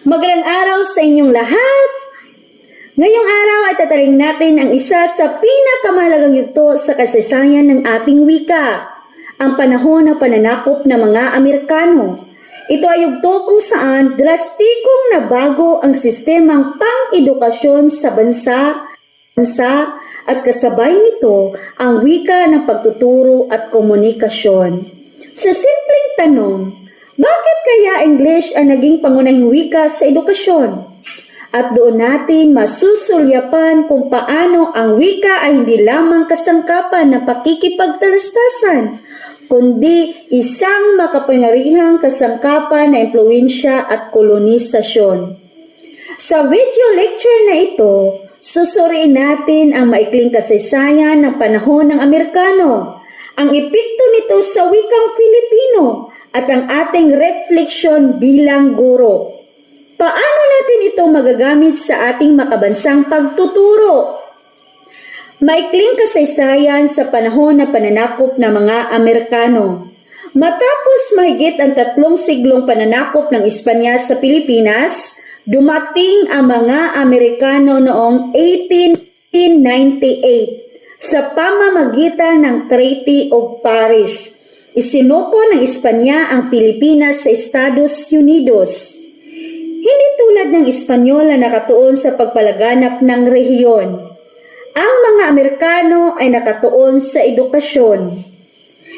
Magandang araw sa inyong lahat! Ngayong araw ay tataling natin ang isa sa pinakamahalagang yugto sa kasaysayan ng ating wika, ang panahon ng pananakop ng mga Amerikano. Ito ay yugto kung saan drastikong nabago ang sistemang pang-edukasyon sa bansa at kasabay nito ang wika ng pagtuturo at komunikasyon. Sa simpleng tanong, bakit kaya English ang naging pangunahing wika sa edukasyon? At doon natin masusulyapan kung paano ang wika ay hindi lamang kasangkapan ng pakikipagtalastasan, kundi isang makapangyarihang kasangkapan na impluwensya at kolonisasyon. Sa video lecture na ito, susuriin natin ang maikling kasaysayan ng panahon ng Amerikano, ang epekto nito sa wikang Filipino, at ang ating refleksyon bilang guro. Paano natin ito magagamit sa ating makabansang pagtuturo? Maikling kasaysayan sa panahon ng pananakop ng mga Amerikano. Matapos mahigit ang 3 siglong pananakop ng Espanya sa Pilipinas, dumating ang mga Amerikano noong 1898 sa pamamagitan ng Treaty of Paris. Isinuko ng Espanya ang Pilipinas sa Estados Unidos. Hindi tulad ng Espanyol na nakatuon sa pagpalaganap ng rehiyon. Ang mga Amerikano ay nakatuon sa edukasyon.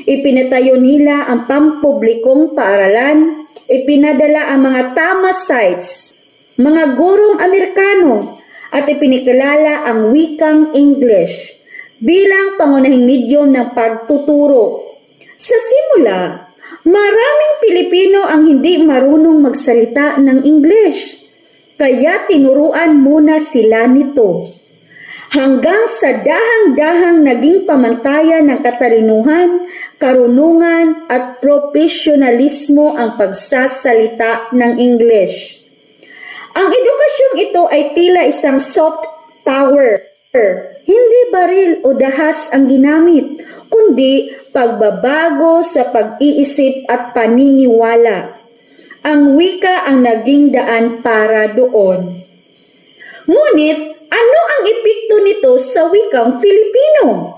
Ipinatayo nila ang pampublikong paaralan, ipinadala ang mga Tama sites, mga gurong Amerikano, at ipinakilala ang wikang English bilang pangunahing medyum ng pagtuturo. Sa simula, maraming Pilipino ang hindi marunong magsalita ng English, kaya tinuruan muna sila nito. Hanggang sa dahang-dahang naging pamantayan ng katalinuhan, karunungan at profesionalismo ang pagsasalita ng English. Ang edukasyong ito ay tila isang soft power. Hindi baril o dahas ang ginamit, kundi pagbabago sa pag-iisip at paniniwala. Ang wika ang naging daan para doon. Ngunit, ano ang epekto nito sa wikang Filipino?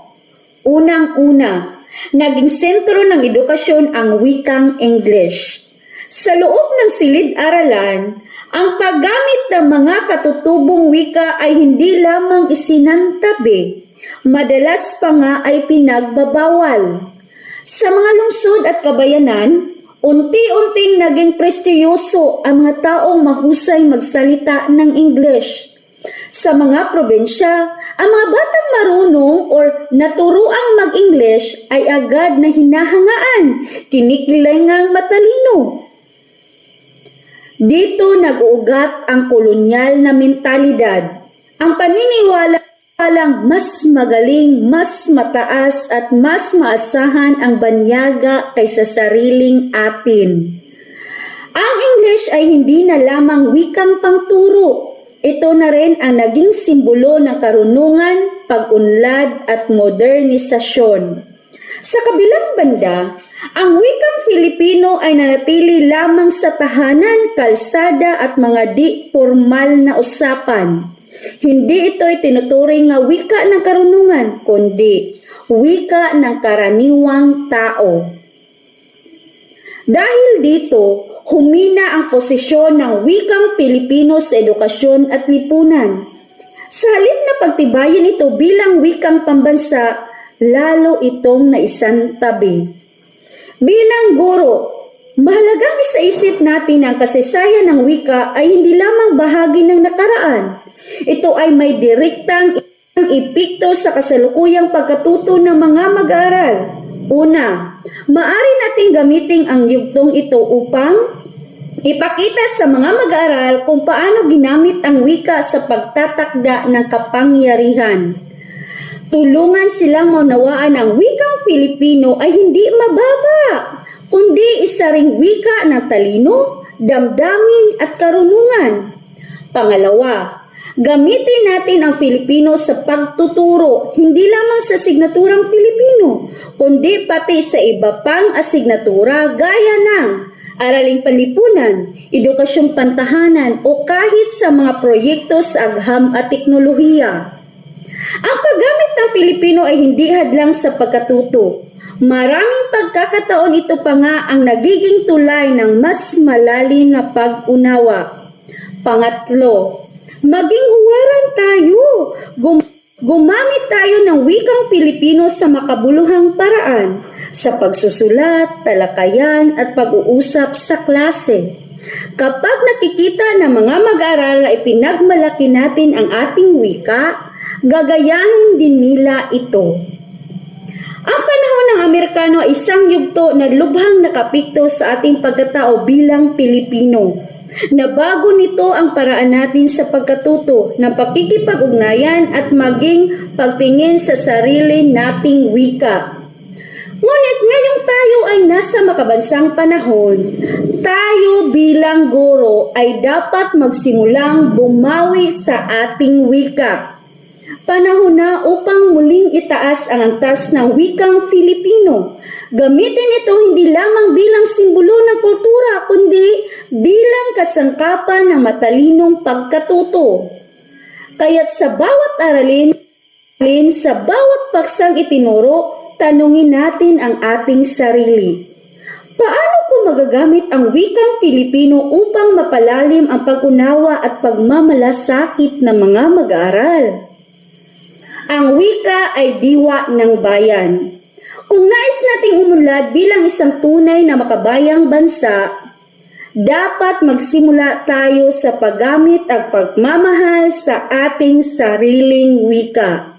Unang-una, naging sentro ng edukasyon ang wikang English. Sa loob ng silid-aralan, ang paggamit ng mga katutubong wika ay hindi lamang isinantabi, madalas pa nga ay pinagbabawal. Sa mga lungsod at kabayanan, unti-unting naging prestiyoso ang mga taong mahusay magsalita ng English. Sa mga probensya, ang mga batang marunong or naturuang mag-English ay agad na hinahangaan, kinikilangang matalino. Dito nag-uugat ang kolonyal na mentalidad, ang paniniwala lang mas magaling, mas mataas at mas maasahan ang banyaga kaysa sariling atin. Ang English ay hindi na lamang wikang pangturo. Ito na rin ang naging simbolo ng karunungan, pag-unlad at modernisasyon. Sa kabilang banda, ang wikang Filipino ay nanatili lamang sa tahanan, kalsada at mga di-formal na usapan. Hindi ito ay tinuturing nga wika ng karunungan, kundi wika ng karaniwang tao. Dahil dito, humina ang posisyon ng wikang Pilipino sa edukasyon at lipunan. Sa halip na pagtibayin ito bilang wikang pambansa, lalo itong naisantabi. Bilang guro, mahalagang isaisip natin ang kasaysayan ng wika ay hindi lamang bahagi ng nakaraan. Ito ay may direktang epekto sa kasalukuyang pagkatuto ng mga mag-aaral. Una, maaari nating gamitin ang yugtong ito upang ipakita sa mga mag-aaral kung paano ginamit ang wika sa pagtatakda ng kapangyarihan. Tulungan silang maunawaan ang wikang Filipino ay hindi mababa, kundi isa ring wika ng talino, damdamin at karunungan. Pangalawa, gamitin natin ang Filipino sa pagtuturo, hindi lamang sa asignaturang Filipino, kundi pati sa iba pang asignatura gaya ng araling panlipunan, edukasyong pantahanan o kahit sa mga proyekto sa agham at teknolohiya. Ang paggamit ng Pilipino ay hindi hadlang sa pagkatuto. Maraming pagkakataon ito pa nga ang nagiging tulay ng mas malalim na pag-unawa. Pangatlo, maging huwaran tayo. Gumamit tayo ng wikang Pilipino sa makabuluhang paraan sa pagsusulat, talakayan at pag-uusap sa klase. Kapag nakikita ng mga mag-aaral na ipinagmalaki natin ang ating wika, gagayahin din nila ito. Ang panahon ng Amerikano ay isang yugto na lubhang nakapikto sa ating pagkatao bilang Pilipino. Nabago nito ang paraan natin sa pagkatuto ng pakikipag-ugnayan at maging pagtingin sa sarili nating wika. Ngunit ngayong tayo ay nasa makabansang panahon, tayo bilang guro ay dapat magsimulang bumawi sa ating wika. Panahon na upang muling itaas ang antas ng wikang Filipino. Gamitin ito hindi lamang bilang simbolo ng kultura, kundi bilang kasangkapan ng matalinong pagkatuto. Kaya't sa bawat aralin, sa bawat paksang itinuro, tanungin natin ang ating sarili. Paano po magagamit ang wikang Pilipino upang mapalalim ang pag-unawa at pagmamalasakit ng mga mag-aaral? Ang wika ay diwa ng bayan. Kung nais nating umunlad bilang isang tunay na makabayang bansa, dapat magsimula tayo sa paggamit at pagmamahal sa ating sariling wika.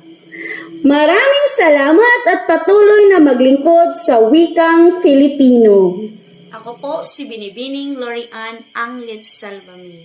Maraming salamat at patuloy na maglingkod sa wikang Filipino. Ako po si Binibining Lorian Anglet Salvami.